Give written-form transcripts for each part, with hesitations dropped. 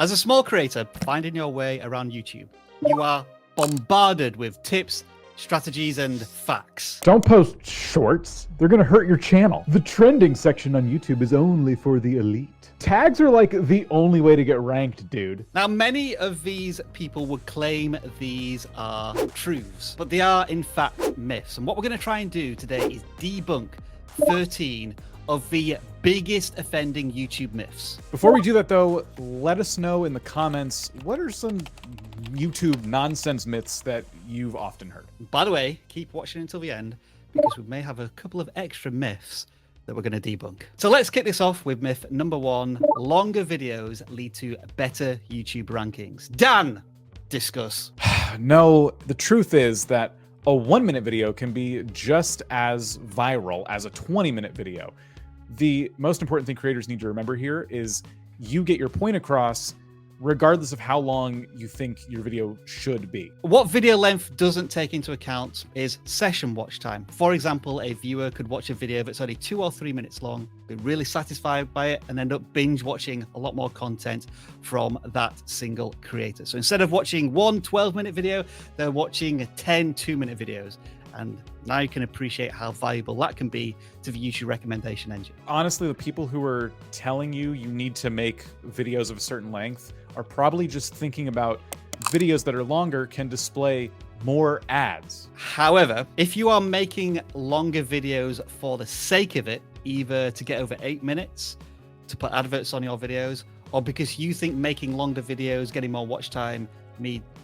As a small creator finding your way around YouTube, you are bombarded with tips, strategies, and facts. Don't post shorts. They're gonna hurt your channel. The trending section on YouTube is only for the elite. Tags are like the only way to get ranked, dude. Now, many of these people would claim these are truths, but they are in fact myths. And what we're going to try and do today is debunk 13 of the biggest offending YouTube myths. Before we do that though, let us know in the comments, what are some YouTube nonsense myths that you've often heard? By the way, keep watching until the end because we may have a couple of extra myths that we're going to debunk. So let's kick this off with myth number 1. Longer videos lead to better YouTube rankings. Dan, discuss. No, the truth is that a 1-minute video can be just as viral as a 20-minute video. The most important thing creators need to remember here is you get your point across regardless of how long you think your video should be. What video length doesn't take into account is session watch time. For example, a viewer could watch a video that's only 2 or 3 minutes long, be really satisfied by it, and end up binge watching a lot more content from that single creator. So instead of watching one 12-minute video, they're watching 10 2-minute videos. And now you can appreciate how valuable that can be to the YouTube recommendation engine. Honestly, the people who are telling you you need to make videos of a certain length are probably just thinking about videos that are longer can display more ads. However, if you are making longer videos for the sake of it, either to get over 8 minutes, to put adverts on your videos, or because you think making longer videos, getting more watch time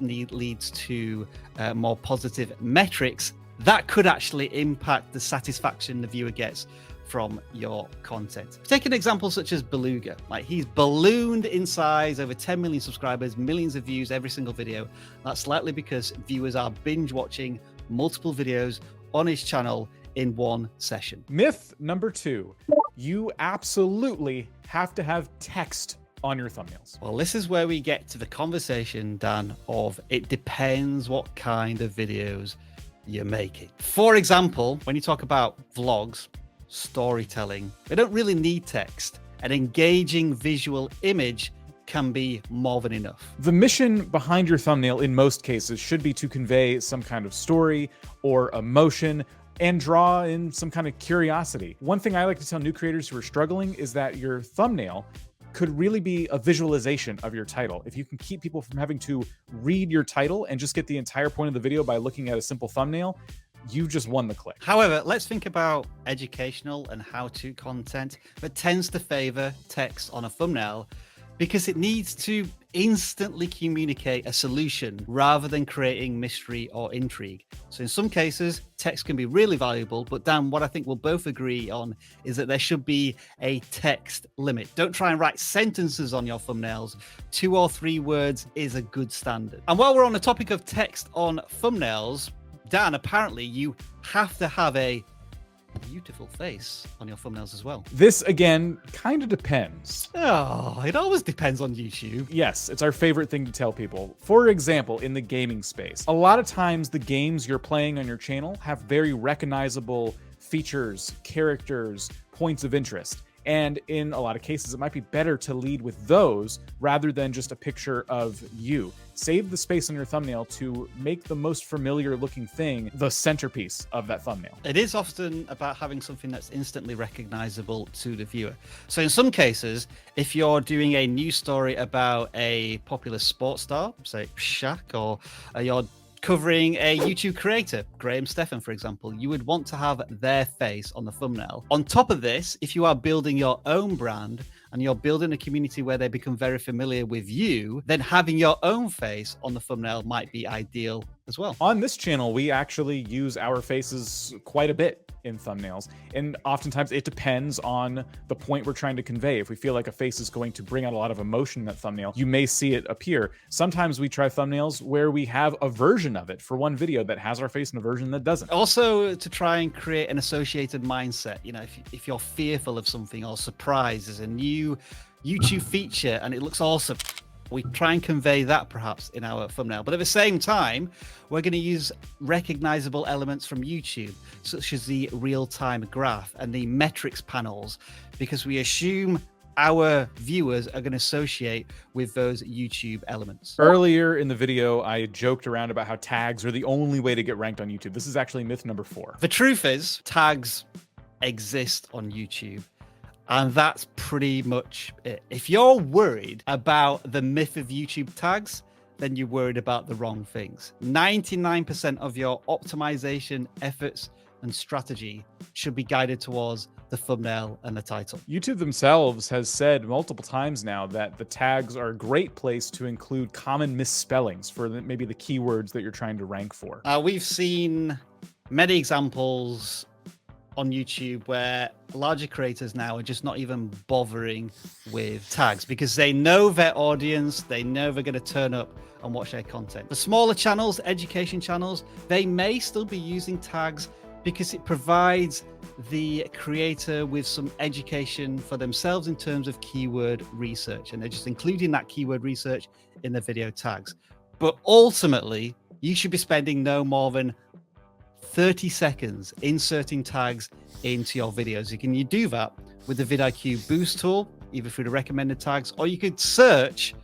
leads to more positive metrics, that could actually impact the satisfaction the viewer gets from your content. Take an example such as Beluga. Like, he's ballooned in size, over 10 million subscribers, millions of views every single video. That's likely because viewers are binge watching multiple videos on his channel in one session. Myth number 2, you absolutely have to have text on your thumbnails. Well, this is where we get to the conversation, Dan, of it depends what kind of videos you're making. For example, when you talk about vlogs, storytelling, they don't really need text. An engaging visual image can be more than enough. The mission behind your thumbnail in most cases should be to convey some kind of story or emotion and draw in some kind of curiosity. One thing I like to tell new creators who are struggling is that your thumbnail could really be a visualization of your title. If you can keep people from having to read your title and just get the entire point of the video by looking at a simple thumbnail, you just won the click. However, let's think about educational and how-to content that tends to favor text on a thumbnail because it needs to instantly communicate a solution rather than creating mystery or intrigue. So in some cases, text can be really valuable, but Dan, what I think we'll both agree on is that there should be a text limit. Don't try and write sentences on your thumbnails. 2 or 3 words is a good standard. And while we're on the topic of text on thumbnails, Dan, apparently you have to have a beautiful face on your thumbnails as well. This, again, kind of depends. Oh, it always depends on YouTube. Yes, it's our favorite thing to tell people. For example, in the gaming space, a lot of times the games you're playing on your channel have very recognizable features, characters, points of interest. And in a lot of cases, it might be better to lead with those rather than just a picture of you. Save the space on your thumbnail to make the most familiar looking thing the centerpiece of that thumbnail. It is often about having something that's instantly recognizable to the viewer. So in some cases, if you're doing a news story about a popular sports star, say Shaq, or you're covering a YouTube creator, Graham Stephan, for example, you would want to have their face on the thumbnail. On top of this, if you are building your own brand and you're building a community where they become very familiar with you, then having your own face on the thumbnail might be ideal as well. On this channel, we actually use our faces quite a bit in thumbnails, and oftentimes it depends on the point we're trying to convey. If we feel like a face is going to bring out a lot of emotion in that thumbnail, you may see it appear. Sometimes we try thumbnails where we have a version of it for one video that has our face and a version that doesn't. Also, to try and create an associated mindset, you know, if you're fearful of something or surprised, there's a new YouTube feature and it looks awesome, we try and convey that perhaps in our thumbnail. But at the same time, we're going to use recognizable elements from YouTube, such as the real-time graph and the metrics panels, because we assume our viewers are going to associate with those YouTube elements. Earlier in the video, I joked around about how tags are the only way to get ranked on YouTube. This is actually myth number 4. The truth is, tags exist on YouTube. And that's pretty much it. If you're worried about the myth of YouTube tags, then you're worried about the wrong things. 99% of your optimization efforts and strategy should be guided towards the thumbnail and the title. YouTube themselves has said multiple times now that the tags are a great place to include common misspellings for maybe the keywords that you're trying to rank for. We've seen many examples on YouTube where larger creators now are just not even bothering with tags because they know their audience, they know they're going to turn up and watch their content. The smaller channels, education channels, they may still be using tags because it provides the creator with some education for themselves in terms of keyword research, and they're just including that keyword research in the video tags. But ultimately, you should be spending no more than 30 seconds inserting tags into your videos. You can do that with the vidIQ boost tool, either through the recommended tags, or you could search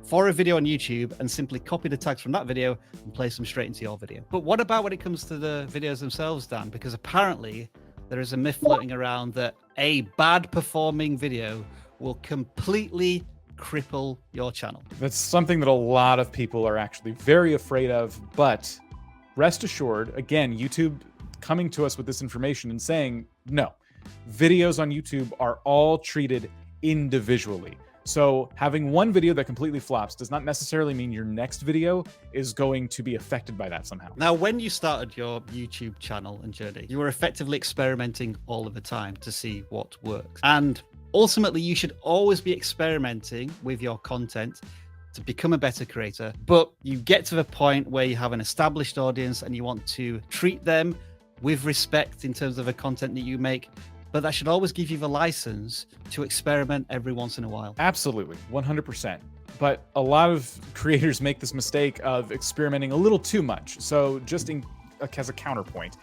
for a video on YouTube and simply copy the tags from that video and place them straight into your video. But what about when it comes to the videos themselves, Dan? Because apparently there is a myth floating around that a bad performing video will completely cripple your channel. That's something that a lot of people are actually very afraid of, but rest assured, again, YouTube coming to us with this information and saying, no, videos on YouTube are all treated individually. So having one video that completely flops does not necessarily mean your next video is going to be affected by that somehow. Now, when you started your YouTube channel and journey, you were effectively experimenting all of the time to see what works. And ultimately, you should always be experimenting with your content to become a better creator. But you get to the point where you have an established audience and you want to treat them with respect in terms of the content that you make. But that should always give you the license to experiment every once in a while. Absolutely, 100%. But a lot of creators make this mistake of experimenting a little too much. So just as a counterpoint,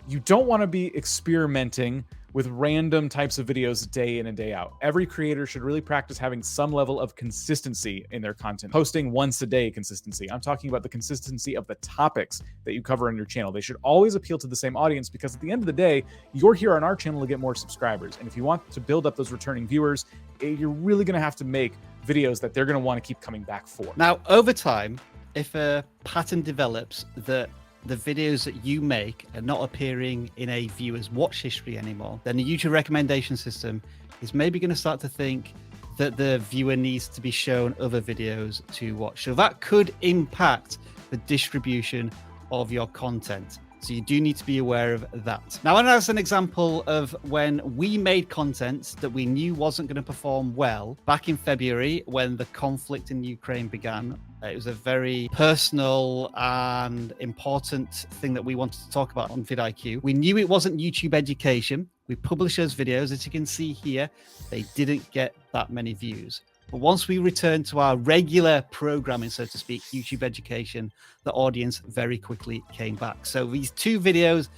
you don't want to be experimenting with random types of videos day in and day out. Every creator should really practice having some level of consistency in their content. Posting once a day consistency. I'm talking about the consistency of the topics that you cover on your channel. They should always appeal to the same audience because at the end of the day, you're here on our channel to get more subscribers. And if you want to build up those returning viewers, you're really going to have to make videos that they're going to want to keep coming back for. Now, over time, if a pattern develops that the videos that you make are not appearing in a viewer's watch history anymore, then the YouTube recommendation system is maybe going to start to think that the viewer needs to be shown other videos to watch. So that could impact the distribution of your content. So you do need to be aware of that. Now, and as an example of when we made content that we knew wasn't going to perform well, back in February, when the conflict in Ukraine began, it was a very personal and important thing that we wanted to talk about on vidIQ. We knew it wasn't YouTube education. We published those videos. As you can see here, they didn't get that many views. But once we returned to our regular programming, so to speak, YouTube education, the audience very quickly came back. So these two videos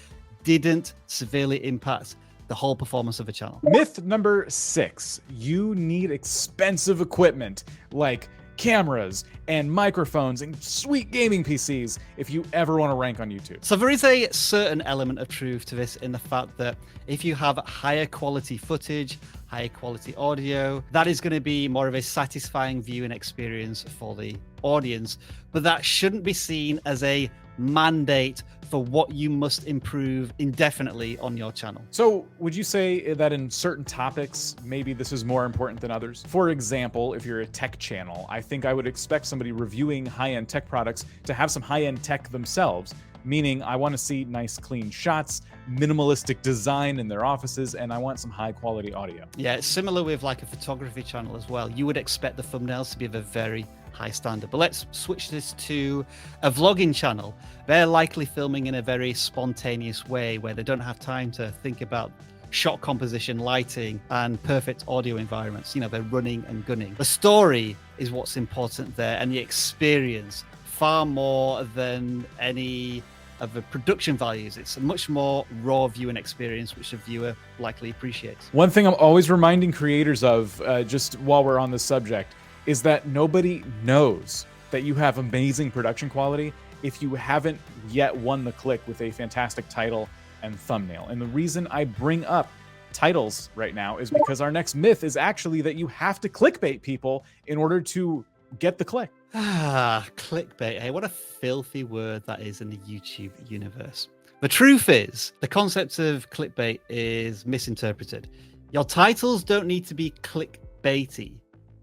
didn't severely impact the whole performance of the channel. Myth number 6, you need expensive equipment like cameras and microphones and sweet gaming PCs if you ever want to rank on YouTube. So there is a certain element of truth to this in the fact that if you have higher quality footage, higher quality audio, that is going to be more of a satisfying viewing experience for the audience. But that shouldn't be seen as a mandate for what you must improve indefinitely on your channel. So would you say that in certain topics, maybe this is more important than others? For example, if you're a tech channel, I think I would expect somebody reviewing high-end tech products to have some high-end tech themselves, meaning I want to see nice, clean shots, minimalistic design in their offices, and I want some high-quality audio. Yeah, it's similar with like a photography channel as well. You would expect the thumbnails to be of a very high standard. But let's switch this to a vlogging channel. They're likely filming in a very spontaneous way where they don't have time to think about shot composition, lighting, and perfect audio environments. You know, they're running and gunning. The story is what's important there, and the experience far more than any of the production values. It's a much more raw viewing experience, which a viewer likely appreciates. One thing I'm always reminding creators of, just while we're on this subject, is that nobody knows that you have amazing production quality if you haven't yet won the click with a fantastic title and thumbnail. And the reason I bring up titles right now is because our next myth is actually that you have to clickbait people in order to get the click. Clickbait. Hey, what a filthy word that is in the YouTube universe. The truth is, the concept of clickbait is misinterpreted. Your titles don't need to be clickbaity,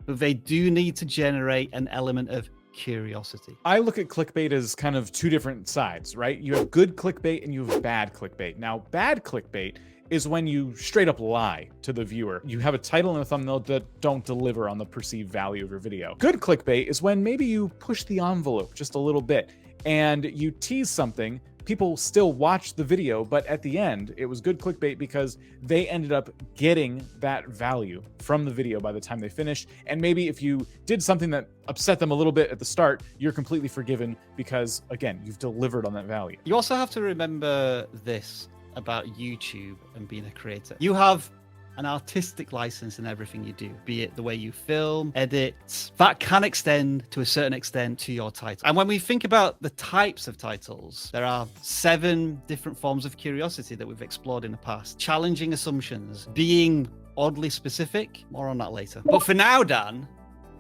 but they do need to generate an element of curiosity. I look at clickbait as kind of two different sides, right? You have good clickbait and you have bad clickbait. Now, bad clickbait is when you straight up lie to the viewer. You have a title and a thumbnail that don't deliver on the perceived value of your video. Good clickbait is when maybe you push the envelope just a little bit and you tease something. People still watch the video, but at the end, it was good clickbait because they ended up getting that value from the video by the time they finished. And maybe if you did something that upset them a little bit at the start, you're completely forgiven because, again, you've delivered on that value. You also have to remember this about YouTube and being a creator. You have an artistic license in everything you do, be it the way you film, edit. That can extend to a certain extent to your title. And when we think about the types of titles, there are 7 different forms of curiosity that we've explored in the past. Challenging assumptions, being oddly specific, more on that later. But for now, Dan,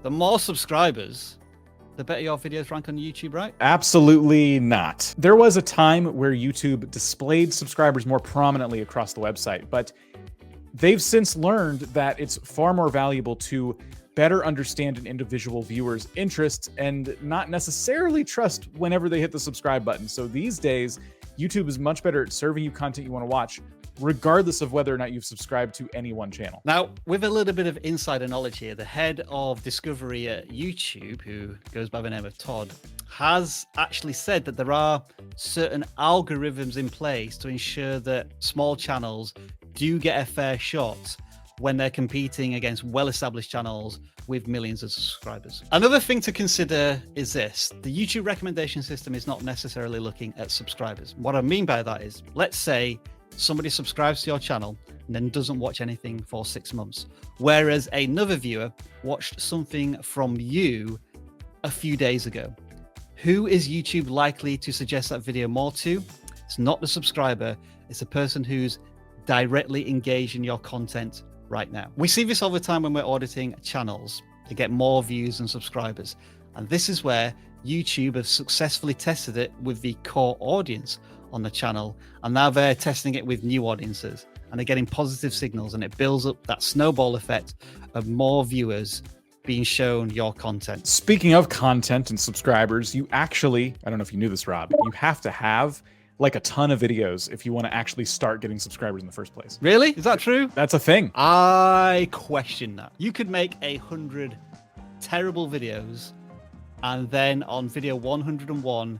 the more subscribers, the better your videos rank on YouTube, right? Absolutely not. There was a time where YouTube displayed subscribers more prominently across the website, but they've since learned that it's far more valuable to better understand an individual viewer's interests and not necessarily trust whenever they hit the subscribe button. So these days, YouTube is much better at serving you content you want to watch, regardless of whether or not you've subscribed to any one channel. Now, with a little bit of insider knowledge here, the head of discovery at YouTube, who goes by the name of Todd, has actually said that there are certain algorithms in place to ensure that small channels do get a fair shot when they're competing against well-established channels with millions of subscribers. Another thing to consider is this: the YouTube recommendation system is not necessarily looking at subscribers. What I mean by that is, let's say somebody subscribes to your channel and then doesn't watch anything for 6 months, whereas another viewer watched something from you a few days ago. Who is YouTube likely to suggest that video more to? It's not the subscriber, it's the person who's directly engaged in your content right now. We see this all the time when we're auditing channels to get more views and subscribers. And this is where YouTube has successfully tested it with the core audience on the channel. And now they're testing it with new audiences and they're getting positive signals, and it builds up that snowball effect of more viewers being shown your content. Speaking of content and subscribers, you actually, I don't know if you knew this, Rob, you have to have like a ton of videos if you want to actually start getting subscribers in the first place. Really? Is that true? That's a thing. I question that. You could make 100 terrible videos, and then on video 101,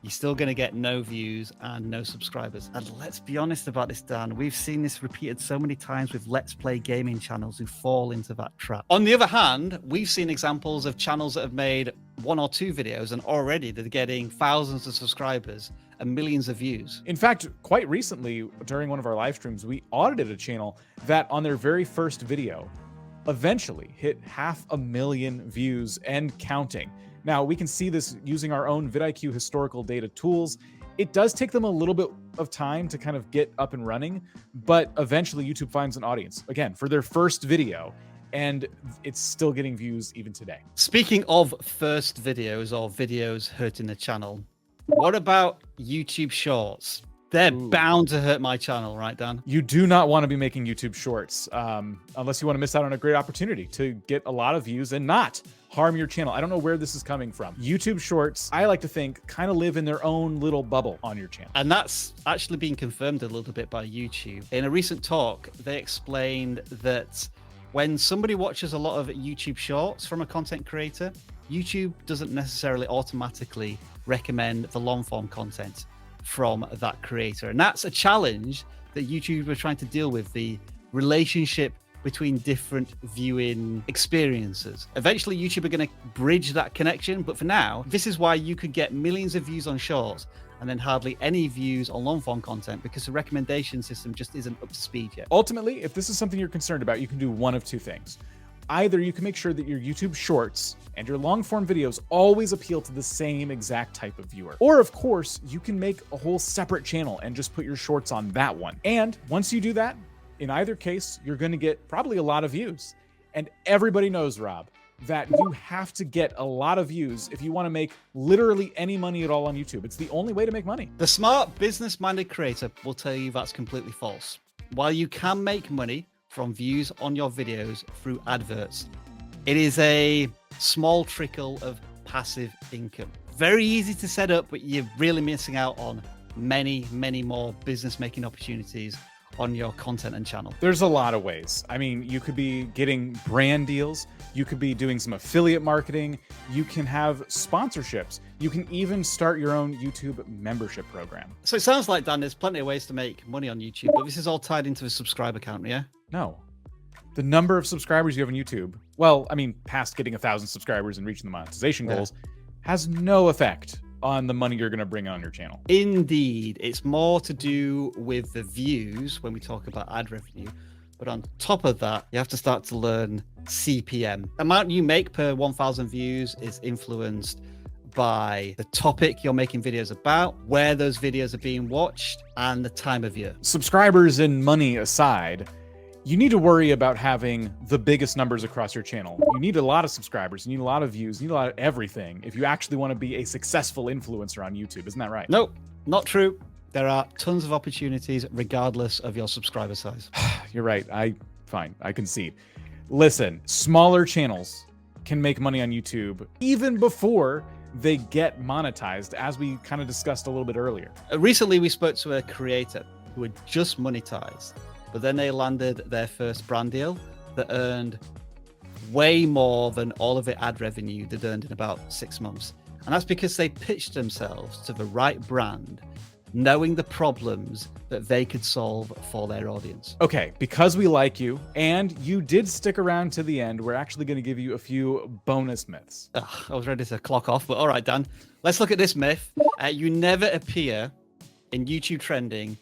you're still going to get no views and no subscribers. And let's be honest about this, Dan. We've seen this repeated so many times with Let's Play gaming channels who fall into that trap. On the other hand, we've seen examples of channels that have made 1 or 2 videos and already they're getting thousands of subscribers and millions of views. In fact, quite recently, during one of our live streams, we audited a channel that on their very first video eventually hit 500,000 views and counting. Now, we can see this using our own vidIQ historical data tools. It does take them a little bit of time to kind of get up and running, but eventually YouTube finds an audience, again, for their first video, and it's still getting views even today. Speaking of first videos or videos hurting the channel, what about YouTube Shorts? They're bound to hurt my channel, right, Dan? You do not want to be making YouTube Shorts unless you want to miss out on a great opportunity to get a lot of views and not harm your channel. I don't know where this is coming from. YouTube Shorts, I like to think, kind of live in their own little bubble on your channel. And that's actually been confirmed a little bit by YouTube. In a recent talk, they explained that when somebody watches a lot of YouTube Shorts from a content creator, YouTube doesn't necessarily automatically recommend the long form content from that creator. And that's a challenge that YouTube are trying to deal with, the relationship between different viewing experiences. Eventually, YouTube are going to bridge that connection, but for now, this is why you could get millions of views on shorts and then hardly any views on long form content because the recommendation system just isn't up to speed yet. Ultimately, if this is something you're concerned about, you can do one of two things. Either you can make sure that your YouTube shorts and your long form videos always appeal to the same exact type of viewer. Or of course, you can make a whole separate channel and just put your shorts on that one. And once you do that, in either case, you're going to get probably a lot of views. And everybody knows, Rob, that you have to get a lot of views if you want to make literally any money at all on YouTube. It's the only way to make money. The smart business-minded creator will tell you that's completely false. While you can make money from views on your videos through adverts, it is a small trickle of passive income. Very easy to set up, but you're really missing out on many, many more business-making opportunities on your content and channel. There's a lot of ways. I mean, you could be getting brand deals. You could be doing some affiliate marketing. You can have sponsorships. You can even start your own YouTube membership program. So it sounds like, Dan, there's plenty of ways to make money on YouTube, but this is all tied into a subscriber count, yeah? No. The number of subscribers you have on YouTube, well, I mean, past getting 1,000 subscribers and reaching the monetization goals, has no effect on the money you're going to bring on your channel. Indeed. It's more to do with the views when we talk about ad revenue. But on top of that, you have to start to learn CPM. The amount you make per 1,000 views is influenced by the topic you're making videos about, where those videos are being watched, and the time of year. Subscribers and money aside, you need to worry about having the biggest numbers across your channel. You need a lot of subscribers, you need a lot of views, you need a lot of everything if you actually want to be a successful influencer on YouTube. Isn't that right? Nope, not true. There are tons of opportunities regardless of your subscriber size. You're right. Fine, I concede. Listen, smaller channels can make money on YouTube even before they get monetized, as we kind of discussed a little bit earlier. Recently, we spoke to a creator who had just monetized, but then they landed their first brand deal that earned way more than all of the ad revenue they'd earned in about 6 months. And that's because they pitched themselves to the right brand, knowing the problems that they could solve for their audience. Okay, because we like you and you did stick around to the end, we're actually going to give you a few bonus myths. I was ready to clock off, but all right, Dan, let's look at this myth. You never appear in YouTube trending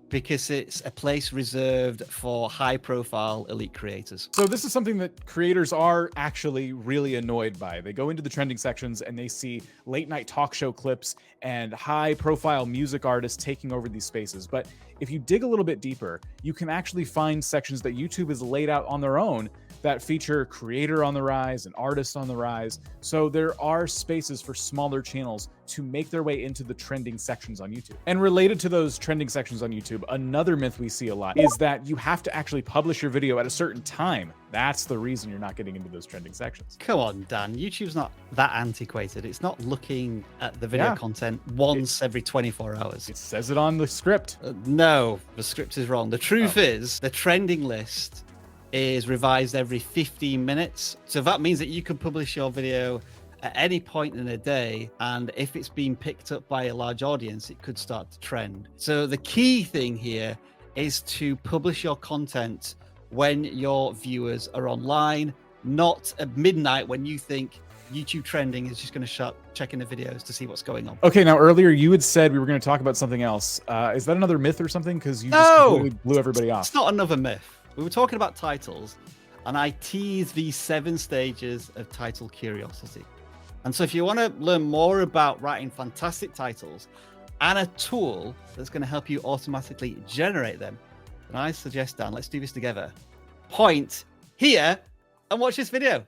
because it's a place reserved for high-profile elite creators. So this is something that creators are actually really annoyed by. They go into the trending sections and they see late-night talk show clips and high-profile music artists taking over these spaces. But if you dig a little bit deeper, you can actually find sections that YouTube has laid out on their own that feature creator on the rise and artist on the rise. So there are spaces for smaller channels to make their way into the trending sections on YouTube. And related to those trending sections on YouTube, another myth we see a lot is that you have to actually publish your video at a certain time. That's the reason you're not getting into those trending sections. Come on, Dan. YouTube's not that antiquated. It's not looking at the video content once every 24 hours. It says it on the script. No, the script is wrong. The truth is the trending list is revised every 15 minutes. So that means that you can publish your video at any point in a day, and if it's being picked up by a large audience, it could start to trend. So the key thing here is to publish your content when your viewers are online, not at midnight when you think YouTube trending is just going to start checking the videos to see what's going on. Okay, now earlier you had said we were going to talk about something else. Is that another myth or something? Because you just completely blew everybody off. It's not another myth. We were talking about titles, and I teased these 7 stages of title curiosity. And so if you want to learn more about writing fantastic titles and a tool that's going to help you automatically generate them, then I suggest, Dan, let's do this together. Point here and watch this video.